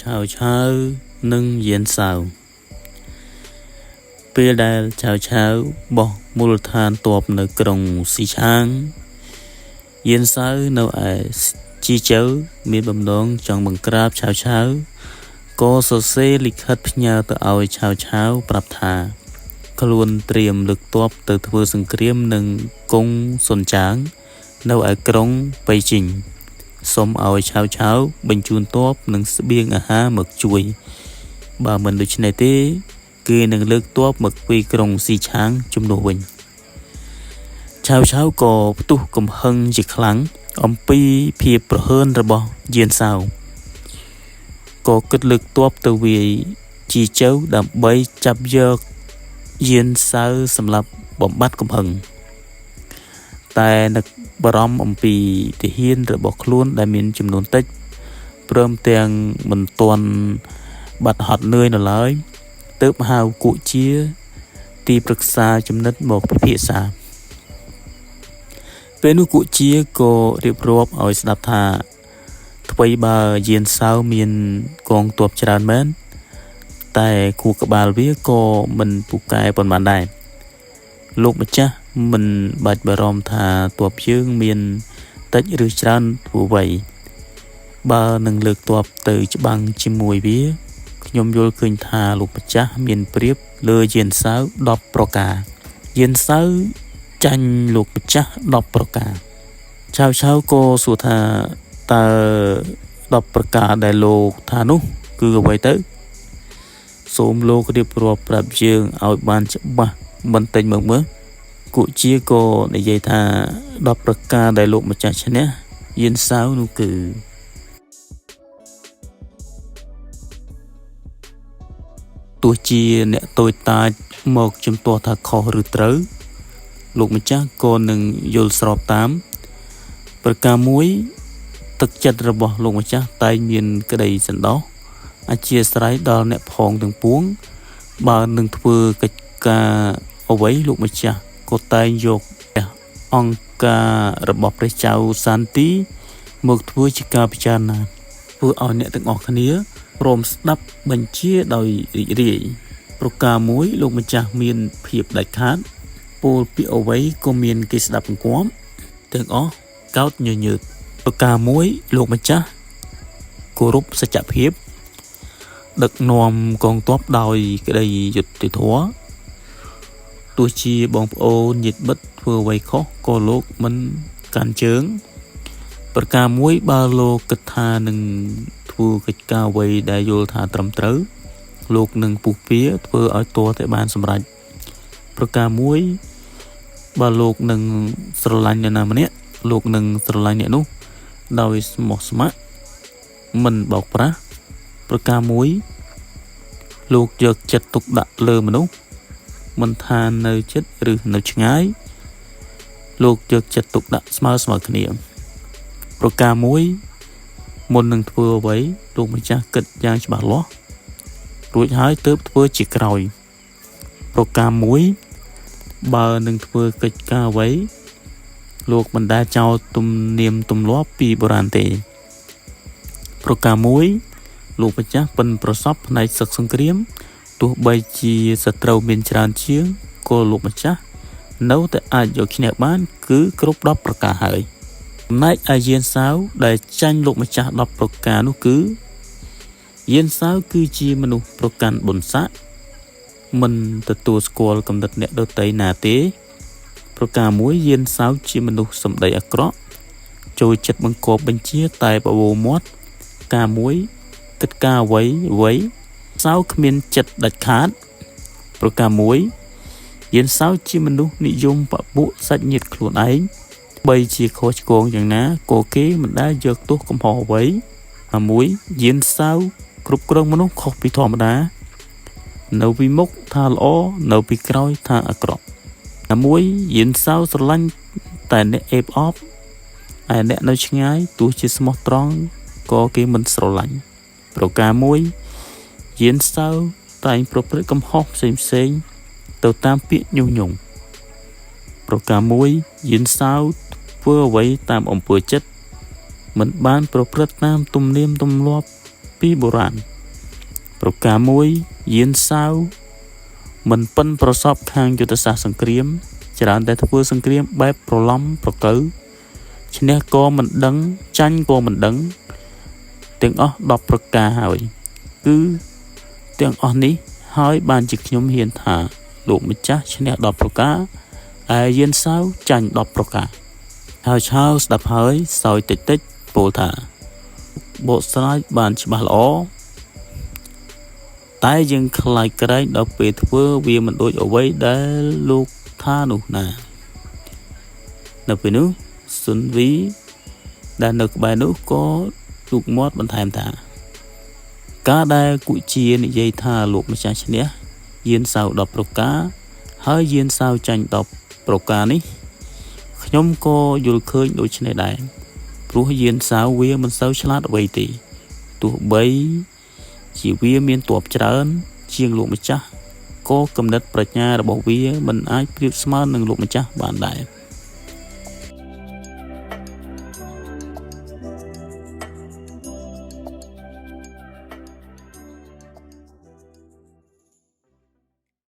chào chào nâng yên saoពេលដែលចៅឆាវបោះមូលដ្ឋានទ័ពនៅក្រុងស៊ីឆាងយៀនសៅនៅឯជីជើមានបំណងចង់បង្ក្រាបឆាវឆាវក៏សរសេរលិខិតផ្ញើទៅឲ្យឆាវឆាវប្រាប់ថាខ្លួនត្រៀមលើកទ័ពទៅធ្វើសង្គ្រាមនឹងកុងសុនចាងនៅឯក្រុងប៉ៃជីងសូមឲ្យឆាវឆាវបញ្ជូនទ័ពនិងស្បៀងអាហារមកជួយបើមិនដូច្នេះទេគេនឹងលើកទ័ពមកពីក្រុងស៊ីឆាងជំនួសវិញឆាវឆាវក៏ផ្ទុះកំហឹងជាខ្លាំងអំពីភាពប្រហើនរបស់យៀនសាវក៏គិតលើកទ័ពទៅវាយជីជើដើម្បីចាប់យកយៀនសាវសម្រាប់បំបត្តិកំហឹងតែនឹកបារម្ភអំពីទាហានរបស់ខ្លួនដែលមានចំនួនតិចព្រមទាំងមិនទាន់បាត់ហត់នឿយនៅឡើយទើបហៅគូជាទីប្រឹក្សាចំណិតមកពិភាក្សាពេលនោះគូជាក៏រៀបរាប់ឲ្យស្ដាប់ថាថ្មីបើយៀនសាវមានកងទ័ពច្រើនមែនតែគូក្បាលវាក៏មិនពូកែប៉ុន្មានដែរលោកម្ចាស់មិនបាច់បារម្ភថាទ័ពយើងមានតិចឬច្រើនធ្វើអ្វីបើនឹងលើកទ័ពទៅច្បាំងជាមួយវាខ្ញុំយល់ឃើញថាលោកម្ចាស់មានប្រៀបលើយៀនសាវ10ប្រការយៀនសាវចាញ់លោកម្ចាស់10ប្រការឆាវឆាវក៏សួរថាតើ10ប្រការដែលលោកថានោះគឺអ្វីទៅសូមលោករៀបរាប់ប្រាប់យើងឲ្យបានច្បាស់បន្តិចមើលគូជាក៏និយាយថា10ប្រការដែលលោកម្ចាស់ឈ្នះយៀនសាវនោះគឺទោះជាអ្នកតូចតាចមកជំទាស់ថាខុសឬត្រូវលោកម្ចាស់ក៏នឹងយល់ស្របតាមប្រការមួយទឹកចិត្តរបស់លោកម្ចាស់តែងមានក្តីសន្តោសអធ្យាស្រ័យដល់អ្នកផងទាំងពួងបើនឹងធ្វើកិច្ចការអ្វីលោកម្ចាស់ក៏តែងយកអង្គការរបស់ព្រះចៅសាន្ទីមកធ្វើជាការពិចារណាធ្វើឲ្យអ្នកទាំងអស់គ្នាព្រមស្ដាប់បញ្ជាដោយរីករាយប្រការមួយលោកម្ចាស់មានភាពដាច់ខាតពោលពាក្យអ្វីក៏មានគេស្ដាប់បង្គាប់ទាំងអស់កោតញញើតប្រការមួយលោកម្ចាស់គោរពសច្ចភាពដឹកនាំកងទ័ពដោយក្តីយុត្តិធម៌ទោះជាបងប្អូនញាតិមិត្តធ្វើអ្វីខុសក៏លោកមិនកាន់ជើងប្រការមួយបើលោកគិតថានឹងធ្វើកិច្ចការអ្វីដែលយល់ថាត្រឹមត្រូវលោកនឹងពុះពៀធ្វើឲ្យទាល់តែបានសម្រេចប្រការមួយបើលោកនឹងស្រឡាញ់អ្នកណាម្នាក់លោកនឹងស្រឡាញ់អ្នកនោះដោយស្មោះស្ម័គ្រមិនបោកប្រាស់ប្រការមួយលោកយកចិត្តទុកដាក់លើមនុស្សមិនថានៅជិតឬនៅឆ្ងាយលោកយកចិត្តទុកដាក់ស្មើគ្នាប្រការមួយមុននឹងធ្វើអ្វីលោកម្ចាស់គិតយ៉ាងច្បាស់លាស់រួចហើយទើបធ្វើជាក្រោយប្រការមួយបើនឹងធ្វើកិច្ចការអ្វីលោកមិនដែលចោលទំនៀមទម្លាប់ពីបុរាណទេប្រការមួយលោកម្ចាស់ប៉ិនប្រសពផ្នែកសឹកសង្គ្រាមទោះបីជាសត្រូវមានច្រើនជាងក៏លោកម្ចាស់នៅតែអាចយកឈ្នះបានគឺគ្រប់10ប្រការហើយចំណែកឯយៀនសាវដែលចាញ់លោកម្ចាស់10ប្រការនោះគឺយៀនសាវគឺជាមនុស្សប្រកាន់បុណ្យស័ក្តិមិនទទួលស្គាល់គំនិតអ្នកដទៃណាទេប្រការមួយយៀនសាវជាមនុស្សសម្ដីអាក្រក់ចូលចិត្តបង្គាប់បញ្ជាតែបបោមាត់ការមួយគិតការអ្វីសាវគ្មានចិត្តដាច់ខាតប្រការមួយយៀនសាវជាមនុស្សនិយមបពួកសាច់ញាតិខ្លួនឯងបីជាខុសឆ្គងយ៉ាងណាក៏គេមិនដែលយកទោសកំហុសអ្វីមួយយៀនសាវគ្រប់គ្រងមនុស្សខុសពីធម្មតានៅពីមុខថាល្អនៅពីក្រោយថាអាក្រក់មួយយៀនសាវស្រឡាញ់តែអ្នកអេបអបឯអ្នកនៅឆ្ងាយទោះជាស្មោះត្រង់ក៏គេមិនស្រឡាញ់ប្រការមួយយៀនសាវតែងប្រព្រឹត្តកំហុសផ្សេងទៅតាមពាក្យញុះញង់ប្រការមួយយៀនសាវធ្វើអ្វីតាមអំពើចិត្តមិនបានប្រព្រឹត្តតាមទំនៀមទម្លាប់ពីបុរាណ ប្រការមួយយានសាវមិនប៉ិនប្រសពខាងយុទ្ធសាស្ត្រសង្គ្រាមច្រើនតែធ្វើសង្គ្រាមបែបប្រឡំប្រកើឈ្នះក៏មិនដឹងចាញ់ក៏មិនដឹងទាំងអស់10ប្រការហើយគឺទាំងអស់នេះហើយបានជាខ្ញុំហ៊ានថាលោកម្ចាស់ឈ្នះ10ប្រការឯយានសាវចាញ់10ប្រការហើយឆាវស្ដាប់ហើយសោយតិចពោលថាបកស្រាយបានច្បាស់ល្អតែយើងខ្លាចក្រែងដល់ពេលធ្វើវាមិនដូចអ្វីដែលលោកថានោះណានៅពេលនោះសុនវីដែលនៅក្បែរនោះក៏ទូកមាត់បន្ថែមថាការដែលគុជានិយាយថាលោកម្ចាស់ឈ្នះយានសាវ10ប្រការហើយយានសាវចាញ់10ប្រការនេះខ្ញុំក៏យល់ឃើញដូចនេះដែរព្រោះយានសាវវាមិនសូវឆ្លាតអ្វីទេទោះបីជាវាមានទ័ពច្រើនជាងលោកម្ចាស់ក៏គំនិតប្រាជ្ញារបស់វាមិនអាចប្រៀបស្មើនឹងលោកម្ចាស់បានដែរ